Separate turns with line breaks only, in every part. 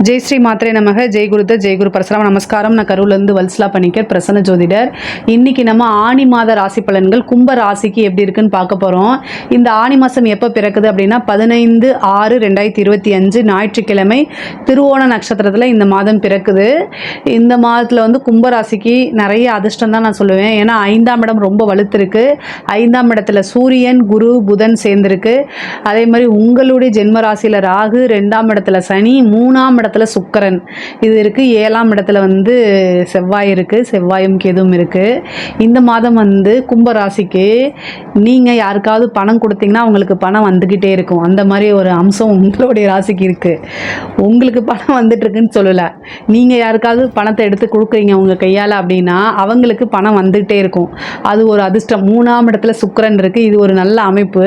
ஜெய் ஸ்ரீ மாத்ரே நமக. ஜெய் குருத்த ஜெய் குரு பரசுராம நமஸ்காரம். நான் கரூர்லேருந்து வல்சலா பணிக்கர், பிரசன்ன ஜோதிடர். இன்னைக்கு நம்ம ஆணி மாத ராசி பலன்கள் கும்ப ராசிக்கு எப்படி இருக்குன்னு பார்க்க போகிறோம். இந்த ஆணி மாதம் எப்போ பிறக்குது அப்படின்னா 15/6/2025 ஞாயிற்றுக்கிழமை திருவோண நட்சத்திரத்தில் இந்த மாதம் பிறக்குது. இந்த மாதத்தில் வந்து கும்ப ராசிக்கு நிறைய அதிர்ஷ்டம் தான் நான் சொல்லுவேன். ஏன்னா 5ஆம் இடம் ரொம்ப வலுத்திருக்கு. 5ஆம் இடத்துல சூரியன், குரு, புதன் சேர்ந்துருக்கு. அதே மாதிரி உங்களுடைய ஜென்ம ராசியில் ராகு, 2ஆம் இடத்துல சனி, 3ஆம் இடத்துல சுக்கிரன் இது இருக்குது. 7ஆம் இடத்துல வந்து செவ்வாய் இருக்குது. செவ்வாயும் கேதுவும் இருக்குது. இந்த மாதம் வந்து கும்ப ராசிக்கு நீங்கள் யாருக்காவது பணம் கொடுத்தீங்கன்னா அவங்களுக்கு பணம் வந்துக்கிட்டே இருக்கும். அந்த மாதிரி ஒரு அம்சம் உங்களுடைய ராசிக்கு இருக்குது. உங்களுக்கு பணம் வந்துட்டுருக்குன்னு சொல்லலை, நீங்கள் யாருக்காவது பணத்தை எடுத்து கொடுக்குறீங்க உங்கள் கையால் அப்படின்னா அவங்களுக்கு பணம் வந்துகிட்டே இருக்கும். அது ஒரு அதிர்ஷ்டம். 3ஆம் இடத்துல சுக்கிரன் இருக்குது. இது ஒரு நல்ல அமைப்பு.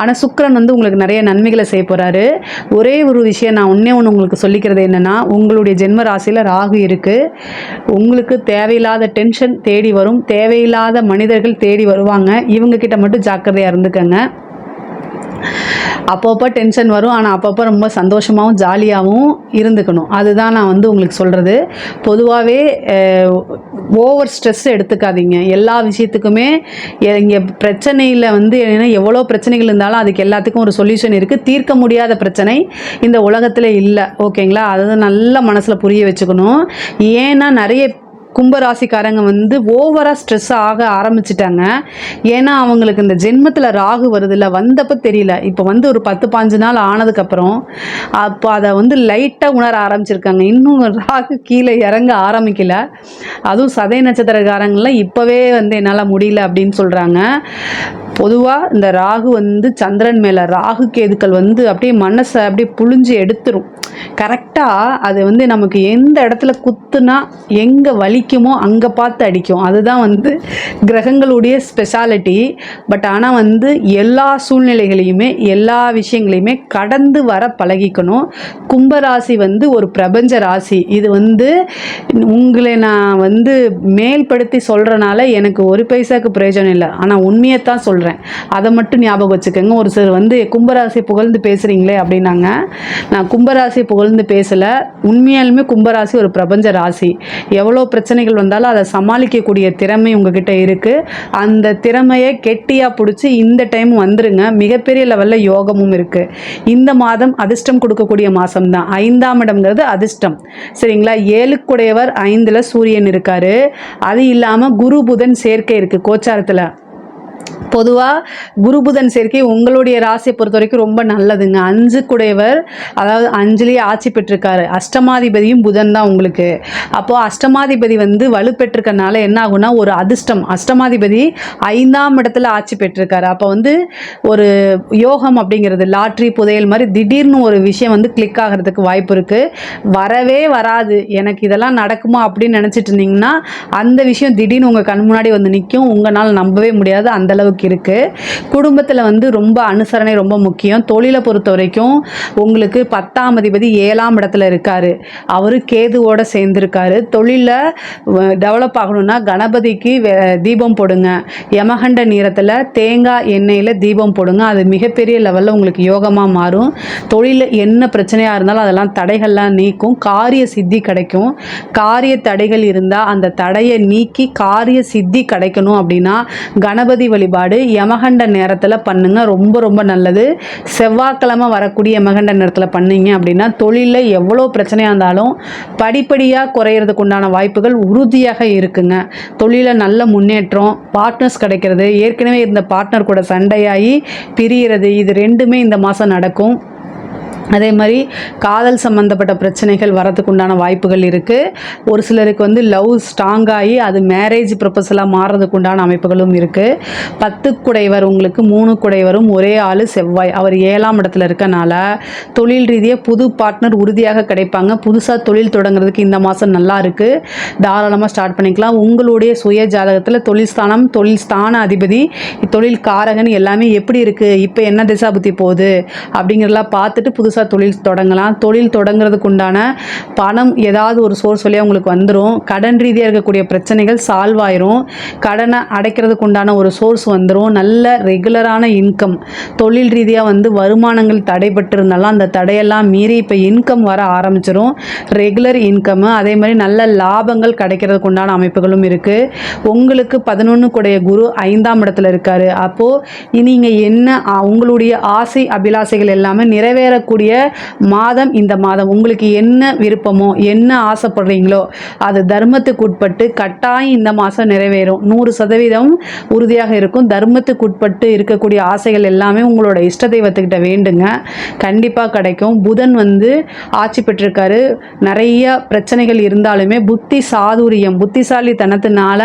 ஆனால் சுக்கிரன் வந்து உங்களுக்கு நிறைய நன்மைகளை செய்ய போகிறாரு. ஒரே ஒரு விஷயம் நான் ஒன்று உங்களுக்கு சொல்லிக்கிறது என்னென்னா, உங்களுடைய ஜென்ம ராசியில் ராகு இருக்குது. உங்களுக்கு தேவையில்லாத டென்ஷன் தேடி வரும். தேவையில்லாத மனிதர்கள் தேடி வருவாங்க. இவங்க கிட்ட மட்டும் ஜாக்கிரதையாக இருந்துக்கங்க. அப்பப்போ டென்ஷன் வரும், ஆனால் அப்பப்போ ரொம்ப சந்தோஷமாகவும் ஜாலியாகவும் இருந்துக்கணும். அதுதான் நான் வந்து உங்களுக்கு சொல்கிறது. பொதுவாகவே ஓவர் ஸ்ட்ரெஸ் எடுத்துக்காதீங்க. எல்லா விஷயத்துக்குமே இங்கே பிரச்சனையில் வந்து என்னென்னா, எவ்வளோ பிரச்சனைகள் இருந்தாலும் அதுக்கு எல்லாத்துக்கும் ஒரு சொல்யூஷன் இருக்குது. தீர்க்க முடியாத பிரச்சனை இந்த உலகத்தில் இல்லை. ஓகேங்களா? அதை நல்லா மனசில் புரிய வச்சுக்கணும். ஏன்னா நிறைய கும்பராசிக்காரங்க வந்து ஓவராக ஸ்ட்ரெஸ் ஆக ஆரம்பிச்சிட்டாங்க. ஏன்னா அவங்களுக்கு இந்த ஜென்மத்தில் ராகு வருதில்ல, வந்தப்போ தெரியல. இப்போ வந்து ஒரு 10-15 நாள் ஆனதுக்கப்புறம் அப்போ அதை வந்து லைட்டாக உணர ஆரம்பிச்சிருக்காங்க. இன்னும் ராகு கீழே இறங்க ஆரம்பிக்கல. அதுவும் சதய நட்சத்திரக்காரங்களாம் இப்போவே வந்து என்னால் முடியல அப்படின்னு சொல்கிறாங்க. பொதுவாக இந்த ராகு வந்து சந்திரன் மேலே ராகு கேதுக்கள் வந்து அப்படியே மனசை அப்படியே புழிஞ்சு எடுத்துரும். கரெக்டாக அது வந்து நமக்கு எந்த இடத்துல குத்துனா எங்கே வலிக்குமோ அங்கே பார்த்து அடிக்கும். அதுதான் வந்து கிரகங்களுடைய ஸ்பெஷாலிட்டி. பட் ஆனால் வந்து எல்லா சூழ்நிலைகளையுமே எல்லா விஷயங்களையுமே கடந்து வர பழகிக்கணும். கும்பராசி வந்து ஒரு பிரபஞ்ச ராசி. இது வந்து உங்களை நான் வந்து மேல்படுத்தி சொல்கிறனால எனக்கு ஒரு பைசாக்கு பிரயோஜனம் இல்லை. ஆனால் உண்மையைத்தான் சொல்கிறேன். அதை மட்டும் ஞாபகம் வச்சுக்கோங்க. ஒரு சிலர் வந்து கும்பராசி புகழ்ந்து பேசுகிறீங்களே அப்படின்னாங்க. நான் கும்பராசி புகழ்ந்து பேசலை. உண்மையாலுமே கும்பராசி ஒரு பிரபஞ்ச ராசி. எவ்வளோ பிரச்சனைகள் வந்தாலும் அதை சமாளிக்கக்கூடிய திறமை உங்ககிட்ட இருக்குது. அந்த திறமையை கெட்டியாக பிடிச்சி இந்த டைம் வந்துருங்க. மிகப்பெரிய லெவலில் யோகமும் இருக்குது. இந்த மாதம் அதிர்ஷ்டம் கொடுக்கக்கூடிய மாதம் தான். 5ஆம் இடம்ங்கிறது அதிர்ஷ்டம். சரிங்களா? 7க்குடையவர் 5ல் சூரியன் இருக்கார். அது இல்லாமல் குரு புதன் சேர்க்கை இருக்குது கோச்சாரத்தில். பொதுவாக குரு புதன் சேர்க்கை உங்களுடைய ராசியை பொறுத்த வரைக்கும் ரொம்ப நல்லதுங்க. 5க்குடையவர், அதாவது 5லேயே ஆட்சி பெற்றிருக்காரு. அஷ்டமாதிபதியும் புதன் தான் உங்களுக்கு. அப்போது அஷ்டமாதிபதி வந்து வலுப்பெற்றிருக்கனால என்ன ஆகுனா ஒரு அதிர்ஷ்டம். அஷ்டமாதிபதி 5ஆம் இடத்துல ஆட்சி பெற்றிருக்காரு. அப்போ வந்து ஒரு யோகம் அப்படிங்கிறது லாட்ரி புதையல் மாதிரி திடீர்னு ஒரு விஷயம் வந்து கிளிக் ஆகிறதுக்கு வாய்ப்பு இருக்குது. வரவே வராது, எனக்கு இதெல்லாம் நடக்குமா அப்படின்னு நினச்சிட்டு இருந்தீங்கன்னா அந்த விஷயம் திடீர்னு உங்கள் கண் முன்னாடி வந்து நிற்கும். உங்களால் நம்பவே முடியாது, அந்த அளவுக்கு இருக்குது. குடும்பத்தில் வந்து ரொம்ப அனுசரணை ரொம்ப முக்கியம். தொழிலை பொறுத்த வரைக்கும் உங்களுக்கு 10ஆம் அதிபதி 7ஆம் இடத்துல இருக்காரு. அவரு கேதுவோட சேர்ந்திருக்காரு. தொழிலில் டெவலப் ஆகணும்னா கணபதிக்கு தீபம் போடுங்க. யமகண்ட நேரத்தில் தேங்காய் எண்ணெயில் தீபம் போடுங்க. அது மிகப்பெரிய லெவலில் உங்களுக்கு யோகமாக மாறும். தொழிலில் என்ன பிரச்சனையாக இருந்தாலும் அதெல்லாம் தடைகள்லாம் நீக்கும். காரிய சித்தி கிடைக்கும். காரிய தடைகள் இருந்தால் அந்த தடையை நீக்கி காரிய சித்தி கிடைக்கணும் அப்படின்னா கணபதி வழிபாடு யமகண்ட நேரத்தில் பண்ணுங்க. ரொம்ப ரொம்ப நல்லது. செவ்வாய்க்கிழமை வரக்கூடிய யமகண்ட நேரத்தில் பண்ணீங்க அப்படின்னா தொழிலில் எவ்வளோ பிரச்சனையாக இருந்தாலும் படிப்படியாக குறையிறதுக்கு உண்டான வாய்ப்புகள் உறுதியாக இருக்குங்க. தொழிலில் நல்ல முன்னேற்றம், பார்ட்னர்ஸ் கிடைக்கிறது, ஏற்கனவே இருந்த பார்ட்னர் கூட சண்டையாகி பிரிகிறது, இது ரெண்டுமே இந்த மாதம் நடக்கும். அதே மாதிரி காதல் சம்மந்தப்பட்ட பிரச்சனைகள் வரதுக்கு உண்டான வாய்ப்புகள் இருக்குது. ஒரு சிலருக்கு வந்து லவ் ஸ்ட்ராங்காகி அது மேரேஜ் ப்ரொபோசலாக மாறுறதுக்கு உண்டான அமைப்புகளும் இருக்குது. 10க்குடையவர் உங்களுக்கு 3க்குடையவரும் ஒரே ஆள் செவ்வாய். அவர் 7ஆம் இடத்துல இருக்கனால தொழில் ரீதியாக புது பார்ட்னர் உறுதியாக கிடைப்பாங்க. புதுசாக தொழில் தொடங்குறதுக்கு இந்த மாதம் நல்லா இருக்குது. தாராளமாக ஸ்டார்ட் பண்ணிக்கலாம். உங்களுடைய சுய ஜாதகத்தில் தொழில் ஸ்தானம், தொழில் ஸ்தான அதிபதி, தொழில் காரகன் எல்லாமே எப்படி இருக்குது, இப்போ என்ன திசா புத்தி போகுது அப்படிங்கிறதெல்லாம் பார்த்துட்டு புதுசாக புதுசாக தொழில் தொடங்கலாம். தொழில் தொடங்குறதுக்கு உண்டான பணம் ஏதாவது ஒரு சோர்ஸ் வழியாக உங்களுக்கு வந்துடும். கடன் ரீதியாக இருக்கக்கூடிய பிரச்சனைகள் சால்வ் ஆயிரும். கடனை அடைக்கிறதுக்கு உண்டான ஒரு சோர்ஸ் வந்துடும். நல்ல ரெகுலரான இன்கம், தொழில் ரீதியாக வந்து வருமானங்கள் தடைபட்டு இருந்தாலும் அந்த தடையெல்லாம் மீறி இப்போ இன்கம் வர ஆரம்பிச்சிடும். ரெகுலர் இன்கம், அதே மாதிரி நல்ல லாபங்கள் கிடைக்கிறதுக்கு உண்டான அமைப்புகளும் இருக்குது. உங்களுக்கு 11 கூடைய குரு 5ஆம் இடத்துல இருக்காரு. அப்போது நீங்கள் என்ன உங்களுடைய ஆசை அபிலாசைகள் எல்லாமே நிறைவேறக்கூடிய மாதம் இந்த மாதம். உங்களுக்கு என்ன விருப்பமோ என்ன ஆசைப்படுறீங்களோ அது தர்மத்துக்கு உட்பட்டு கட்டாயம் இந்த மாதம் நிறைவேறும். 100% உறுதியாக இருக்கும். தர்மத்துக்கு உட்பட்டு இருக்கக்கூடிய ஆசைகள் எல்லாமே உங்களோட இஷ்ட தெய்வத்துக்கிட்ட வேண்டுங்க, கண்டிப்பாக கிடைக்கும். புதன் வந்து ஆட்சி பெற்றிருக்காரு. நிறைய பிரச்சனைகள் இருந்தாலுமே புத்தி சாதுரியம், புத்திசாலித்தனத்தினால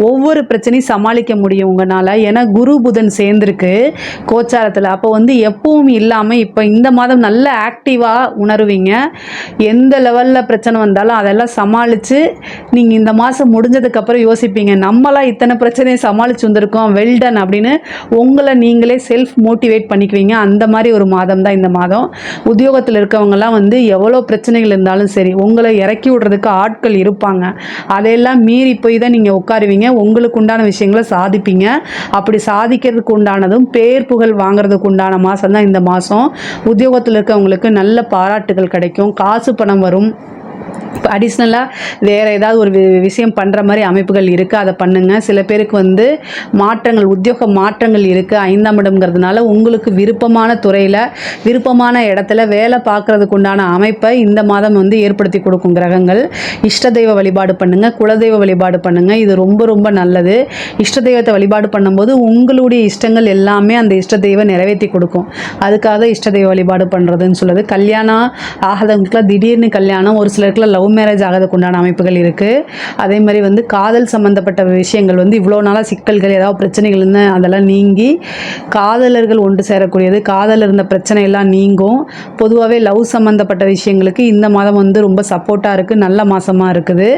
ஒவ்வொரு பிரச்சனையும் சமாளிக்க முடியும் உங்களால். ஏன்னா குரு புதன் சேர்ந்துருக்கு கோச்சாரத்தில். அப்போ வந்து எப்பவும் இல்லாமல் இப்போ இந்த மாதம் நல்ல ஆக்டிவாக உணருவீங்க. எந்த லெவலில் பிரச்சனை வந்தாலும் அதெல்லாம் சமாளித்து நீங்கள் இந்த மாதம் முடிஞ்சதுக்கப்புறம் யோசிப்பீங்க, நம்மளாம் இத்தனை பிரச்சனையை சமாளித்து வந்திருக்கோம், வெல்டன் அப்படின்னு உங்களை நீங்களே செல்ஃப் மோட்டிவேட் பண்ணிக்குவீங்க. அந்த மாதிரி ஒரு மாதம் தான் இந்த மாதம். உத்தியோகத்தில் இருக்கவங்கலாம் வந்து எவ்வளோ பிரச்சனைகள் இருந்தாலும் சரி உங்களை இறக்கி விடுறதுக்கு ஆட்கள் இருப்பாங்க. அதையெல்லாம் மீறி போய் தான் நீங்கள் உட்காருவீங்க. உங்களுக்கு உண்டான விஷயங்களை சாதிப்பீங்க. அப்படி சாதிக்கிறதுக்கு உண்டானதும் பேர் புகழ் வாங்குறதுக்கு உண்டான மாதம் தான் இந்த மாதம். உத்தியோகத்தில் இருக்கவங்களுக்கு நல்ல பாராட்டுகள் கிடைக்கும். காசு பணம் வரும். அடிஷ்னலாக வேறு ஏதாவது ஒரு விஷயம் பண்ணுற மாதிரி அமைப்புகள் இருக்குது, அதை பண்ணுங்கள். சில பேருக்கு வந்து மாற்றங்கள், உத்தியோக மாற்றங்கள் இருக்குது 5ஆம் இடம்ங்கிறதுனால உங்களுக்கு விருப்பமான துறையில் விருப்பமான இடத்துல வேலை பார்க்குறதுக்கு உண்டான அமைப்பை இந்த மாதம் வந்து ஏற்படுத்தி கொடுக்கும் கிரகங்கள். இஷ்ட தெய்வ வழிபாடு பண்ணுங்கள், குலதெய்வ வழிபாடு பண்ணுங்கள். இது ரொம்ப ரொம்ப நல்லது. இஷ்ட தெய்வத்தை வழிபாடு பண்ணும்போது உங்களுடைய இஷ்டங்கள் எல்லாமே அந்த இஷ்ட தெய்வம் நிறைவேற்றி கொடுக்கும். அதுக்காக இஷ்ட தெய்வ வழிபாடு பண்ணுறதுன்னு சொல்லுது. கல்யாணம் ஆகாதவங்களுக்குலாம் திடீர்னு கல்யாணம், ஒரு சிலருக்குலாம் லவ் மேரேஜ் ஆகிறதுக்கு உண்டான அமைப்புகள் இருக்குது. அதே மாதிரி வந்து காதல் சம்மந்தப்பட்ட விஷயங்கள் வந்து இவ்வளோ நாளாக சிக்கல்கள் ஏதாவது பிரச்சனைகள் இருந்தால் அதெல்லாம் நீங்கி காதலர்கள் ஒன்று சேரக்கூடியது. காதல் இருந்த பிரச்சனை எல்லாம் நீங்கும். பொதுவாகவே லவ் சம்மந்தப்பட்ட விஷயங்களுக்கு இந்த மாதம் வந்து ரொம்ப சப்போர்ட்டாக இருக்குது, நல்ல மாதமாக இருக்குது.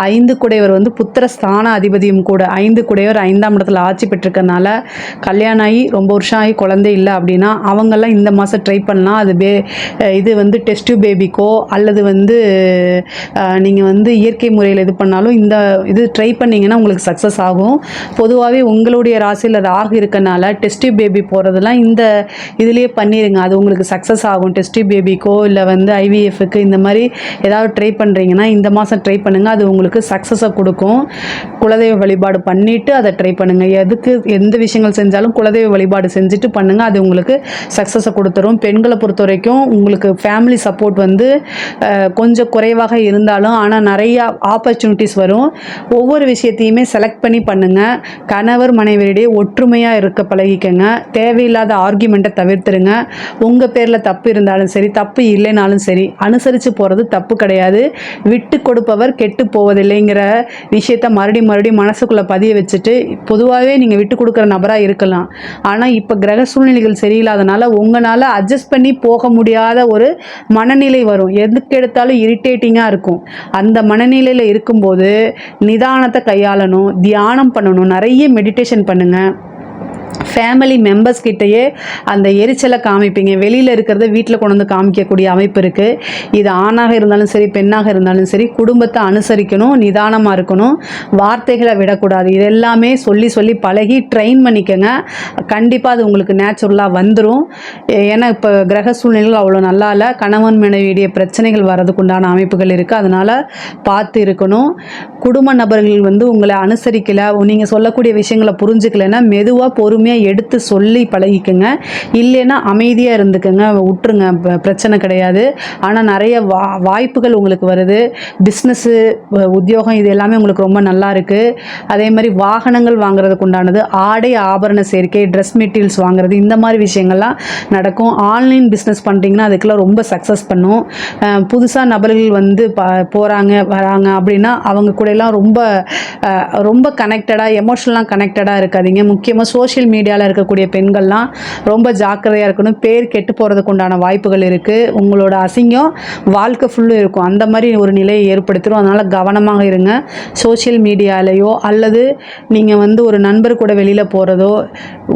5 குடையவர் வந்து புத்திர ஸ்தான அதிபதியும் கூட. 5 குடையவர் 5ஆம் இடத்துல ஆட்சி பெற்றிருக்கனால கல்யாணம் ஆகி ரொம்ப வருஷம் ஆகி குழந்தை இல்லை அப்படின்னா அவங்கெல்லாம் இந்த மாதம் ட்ரை பண்ணலாம். அது இது வந்து டெஸ்ட் பேபிக்கோ அல்லது வந்து நீங்கள் வந்து இயற்கை முறையில் இது பண்ணாலும் இந்த இது ட்ரை பண்ணிங்கன்னா உங்களுக்கு சக்ஸஸ் ஆகும். பொதுவாகவே உங்களுடைய ராசியில் ராகு இருக்கனால டெஸ்ட் பேபி போகிறதெல்லாம் இந்த இதுலேயே பண்ணிடுங்க, அது உங்களுக்கு சக்ஸஸ் ஆகும். டெஸ்ட் பேபிக்கோ இல்லை வந்து ஐவிஎஃப்க்கு இந்த மாதிரி ஏதாவது ட்ரை பண்ணுறீங்கன்னா இந்த மாதம் ட்ரை பண்ணுங்கள், அது உங்களுக்கு சக்ஸஸை கொடுக்கும். குலதெய்வ வழிபாடு பண்ணிவிட்டு அதை ட்ரை பண்ணுங்கள். எதுக்கு எந்த விஷயங்கள் செஞ்சாலும் குலதெய்வ வழிபாடு செஞ்சுட்டு பண்ணுங்கள், அது உங்களுக்கு சக்ஸஸை கொடுத்துரும். பெண்களை பொறுத்த வரைக்கும் உங்களுக்கு ஃபேமிலி சப்போர்ட் வந்து கொஞ்சம் குறைவாக இருந்தாலும் ஆனால் நிறைய ஆப்பர்ச்சுனிட்டிஸ் வரும். ஒவ்வொரு விஷயத்தையுமே செலக்ட் பண்ணி பண்ணுங்கள். கணவர் மனைவியிடையே ஒற்றுமையாக இருக்க பழகிக்கங்க. தேவையில்லாத ஆர்கியூமெண்ட்டை தவிர்த்துருங்க. உங்கள் பேரில் தப்பு இருந்தாலும் சரி தப்பு இல்லைனாலும் சரி அனுசரித்து போகிறது தப்பு கிடையாது. விட்டு கொடுப்பவர் கெட்டு போவதில்லைங்கிற விஷயத்த மறுபடியும் மனசுக்குள்ளே பதிய வச்சுட்டு, பொதுவாகவே நீங்கள் விட்டு கொடுக்குற நபராக இருக்கலாம், ஆனால் இப்போ கிரக சூழ்நிலைகள் சரியில்லாதனால உங்களால் அட்ஜஸ்ட் பண்ணி போக முடியாத ஒரு மனநிலை வரும். எதுக்கு எடுத்தாலும் இரிட்டேட்டிங்காக இருக்கும். அந்த மனநிலையில் இருக்கும்போது நிதானத்தை கையாளணும், தியானம் பண்ணணும், நிறைய மெடிடேஷன் பண்ணுங்கள். ஃபேமிலி மெம்பர்ஸ் கிட்டேயே அந்த எரிச்சலை காமிப்பீங்க. வெளியில் இருக்கிறத வீட்டில் கொண்டு வந்து காமிக்கக்கூடிய அமைப்பு இருக்குது. இது ஆணாக இருந்தாலும் சரி பெண்ணாக இருந்தாலும் சரி குடும்பத்தை அனுசரிக்கணும், நிதானமாக இருக்கணும், வார்த்தைகளை விடக்கூடாது. இது எல்லாமே சொல்லி சொல்லி பழகி ட்ரெயின் பண்ணிக்கங்க. கண்டிப்பாக அது உங்களுக்கு நேச்சுரலாக வந்துடும். ஏன்னா இப்போ கிரக சூழ்நிலைகள் அவ்வளோ நல்லா இல்லை. கணவன் மனைவியுடைய பிரச்சனைகள் வர்றதுக்கு உண்டான அமைப்புகள் இருக்குது. அதனால் பார்த்து இருக்கணும். குடும்ப நபர்கள் வந்து உங்களை அனுசரிக்கலை, நீங்கள் சொல்லக்கூடிய விஷயங்களை புரிஞ்சுக்கலைன்னா மெதுவாக பொறுமையாக எடுத்து சொல்லி பழகிக்கங்க. இல்லைன்னா அமைதியாக இருந்துக்கங்க, விட்டுருங்க, பிரச்சனை கிடையாது. ஆனால் நிறைய வாய்ப்புகள் உங்களுக்கு வருது. பிஸ்னஸ்ஸு, உத்தியோகம் இது எல்லாமே உங்களுக்கு ரொம்ப நல்லா இருக்குது. அதே மாதிரி வாகனங்கள் வாங்குறதுக்கு உண்டானது, ஆடை ஆபரண சேர்க்கை, ட்ரெஸ் மெட்டீரியல்ஸ் வாங்குறது, இந்த மாதிரி விஷயங்கள்லாம் நடக்கும். ஆன்லைன் பிஸ்னஸ் பண்ணுறீங்கன்னா அதுக்கெல்லாம் ரொம்ப சக்ஸஸ் பண்ணும். புதுசாக நபர்கள் வந்து போகிறாங்க வராங்க அப்படின்னா அவங்க கூட எல்லாம் ரொம்ப ரொம்ப கனெக்டடாக எமோஷ்னலாக கனெக்டடாக இருக்காதீங்க. முக்கியமாக சோஷியல் மீடியாவில் இருக்கக்கூடிய பெண்கள்லாம் ரொம்ப ஜாக்கிரதையாக இருக்கணும். பேர் கெட்டு போகிறதுக்கு உண்டான வாய்ப்புகள் இருக்குது. உங்களோட அசிங்கம் வாழ்க்கை ஃபுல்லும் இருக்கும். அந்த மாதிரி ஒரு நிலையை ஏற்படுத்திடும். அதனால் கவனமாக இருங்க. சோஷியல் மீடியாலேயோ அல்லது நீங்கள் வந்து ஒரு நண்பர் கூட வெளியில் போகிறதோ,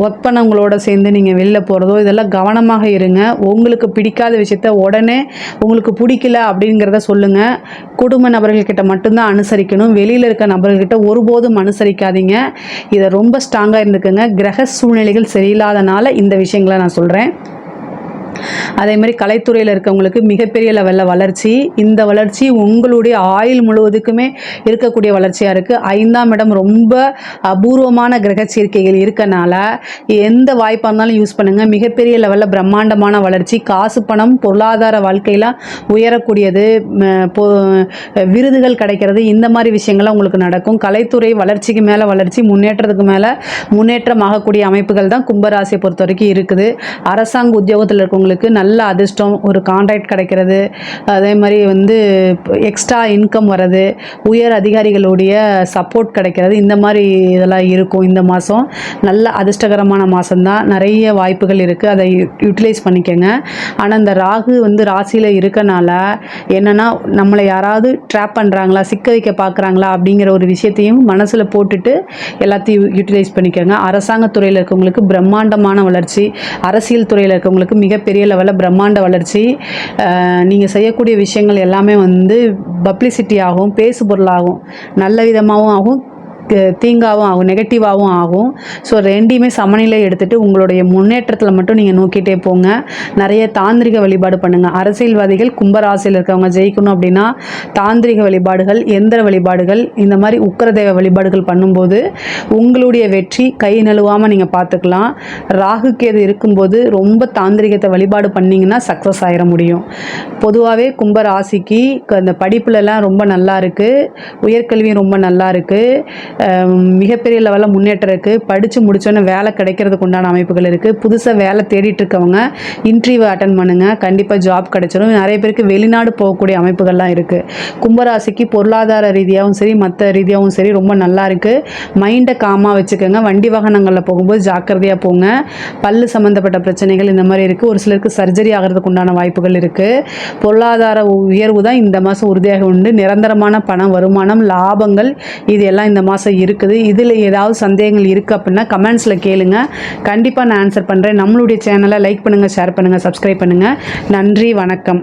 ஒர்க் பண்ணவங்களோட சேர்ந்து நீங்கள் வெளியில் போகிறதோ, இதெல்லாம் கவனமாக இருங்க. உங்களுக்கு பிடிக்காத விஷயத்த உடனே உங்களுக்கு பிடிக்கல அப்படிங்கிறத சொல்லுங்கள். குடும்ப நபர்கள்கிட்ட மட்டும்தான் அனுசரிக்கணும். வெளியில் இருக்க நபர்கள்கிட்ட ஒருபோதும் அனுசரிக்காதீங்க. இதை ரொம்ப ஸ்ட்ராங்காக இருந்துக்குங்க. கிரக சூழ்நிலைகள் சரியில்லாதனால இந்த விஷயங்களை நான் சொல்கிறேன். அதே மாதிரி கலைத்துறையில் இருக்கவங்களுக்கு மிகப்பெரிய லெவலில் வளர்ச்சி. இந்த வளர்ச்சி உங்களுடைய ஆயுள் முழுவதுக்குமே இருக்கக்கூடிய வளர்ச்சியாக இருக்குது. 5ஆம் இடம் ரொம்ப அபூர்வமான கிரக சேர்க்கைகள் இருக்கனால எந்த வாய்ப்பாக இருந்தாலும் யூஸ் பண்ணுங்கள். மிகப்பெரிய லெவலில் பிரம்மாண்டமான வளர்ச்சி, காசு பணம் பொருளாதார வாழ்க்கையில் உயரக்கூடியது, விருதுகள் கிடைக்கிறது, இந்த மாதிரி விஷயங்கள்லாம் உங்களுக்கு நடக்கும். கலைத்துறை வளர்ச்சிக்கு மேலே வளர்ச்சி, முன்னேற்றத்துக்கு மேலே முன்னேற்றம் ஆகக்கூடிய அமைப்புகள் தான் கும்பராசியை பொறுத்த வரைக்கும் இருக்குது. அரசாங்க உத்தியோகத்தில் இருக்கவங்களுக்கு நல்ல அதிர்ஷ்டம், ஒரு கான்ட்ராக்ட் கிடைக்கிறது, அதே மாதிரி வந்து எக்ஸ்ட்ரா இன்கம் வர்றது, உயர் அதிகாரிகளுடைய சப்போர்ட் கிடைக்கிறது, இந்த மாதிரி இதெல்லாம் இருக்கும். இந்த மாதம் நல்ல அதிர்ஷ்டகரமான மாதம்தான். நிறைய வாய்ப்புகள் இருக்குது. அதை யூட்டிலைஸ் பண்ணிக்கோங்க. ஆனால் இந்த ராகு வந்து ராசியில் இருக்கனால என்னென்னா, நம்மளை யாராவது ட்ராப் பண்ணுறாங்களா, சிக்க வைக்க பார்க்குறாங்களா அப்படிங்கிற ஒரு விஷயத்தையும் மனசில் போட்டுட்டு எல்லாத்தையும் யூட்டிலைஸ் பண்ணிக்கோங்க. அரசாங்கத்துறையில் இருக்கவங்களுக்கு பிரம்மாண்டமான வளர்ச்சி, அரசியல் துறையில் இருக்கவங்களுக்கு மிகப்பெரிய லெவலில் பிரம்மாண்ட வளர்ச்சி. நீங்கள் செய்யக்கூடிய விஷயங்கள் எல்லாமே வந்து பப்ளிசிட்டி ஆகும், பேசு பொருளாகும், நல்ல விதமாகவும் ஆகும், தீங்காகவும் ஆகும், நெகட்டிவாகவும் ஆகும். ஸோ ரெண்டையுமே சமநிலை எடுத்துகிட்டு உங்களுடைய முன்னேற்றத்தில் மட்டும் நீங்கள் நோக்கிட்டே போங்க. நிறைய தாந்திரிக வழிபாடு பண்ணுங்கள். அரசியல்வாதிகள் கும்பராசியில் இருக்கவங்க ஜெயிக்கணும் அப்படின்னா தாந்திரிக வழிபாடுகள், எந்திர வழிபாடுகள், இந்த மாதிரி உக்கிரதேவ வழிபாடுகள் பண்ணும்போது உங்களுடைய வெற்றி கை நழுவாமல் நீங்கள் பார்த்துக்கலாம். ராகு கேது இருக்கும்போது ரொம்ப தாந்திரிகத்தை வழிபாடு பண்ணிங்கன்னா சக்ஸஸ் ஆகிட முடியும். பொதுவாகவே கும்பராசிக்கு அந்த படிப்புலலாம் ரொம்ப நல்லா இருக்குது, உயர்கல்வியும் ரொம்ப நல்லா இருக்குது, மிகப்பெரிய லெவலில் முன்னேற்றம் இருக்குது. படித்து முடித்தோன்னே வேலை கிடைக்கிறதுக்கு உண்டான அமைப்புகள் இருக்குது. புதுசாக வேலை தேடிட்டு இருக்கவங்க இன்டர்வியூ அட்டன் பண்ணுங்கள், கண்டிப்பாக ஜாப் கிடைச்சிடும். நிறைய பேருக்கு வெளிநாடு போகக்கூடிய அமைப்புகள்லாம் இருக்குது. கும்பராசிக்கு பொருளாதார ரீதியாகவும் சரி, மற்ற ரீதியாகவும் சரி ரொம்ப நல்லா இருக்குது. மைண்டை காமாக வச்சுக்கோங்க. வண்டி வாகனங்களில் போகும்போது ஜாக்கிரதையாக போங்க. பல்லு சம்மந்தப்பட்ட பிரச்சனைகள் இந்த மாதிரி இருக்குது. ஒரு சிலருக்கு சர்ஜரி ஆகிறதுக்கு உண்டான வாய்ப்புகள் இருக்குது. பொருளாதார உயர்வு தான் இந்த மாதம் உறுதியாக உண்டு. நிரந்தரமான பணம், வருமானம், லாபங்கள் இது எல்லாம் இந்த மாதம் இருக்குது. இதில் ஏதாவது சந்தேகங்கள் இருக்குது அப்படின்னா கமெண்ட்ஸில் கேளுங்க, கண்டிப்பாக நான் ஆன்சர் பண்ணுறேன். நம்மளுடைய சேனலை லைக் பண்ணுங்கள், ஷேர் பண்ணுங்கள், சப்ஸ்கிரைப் பண்ணுங்கள். நன்றி, வணக்கம்.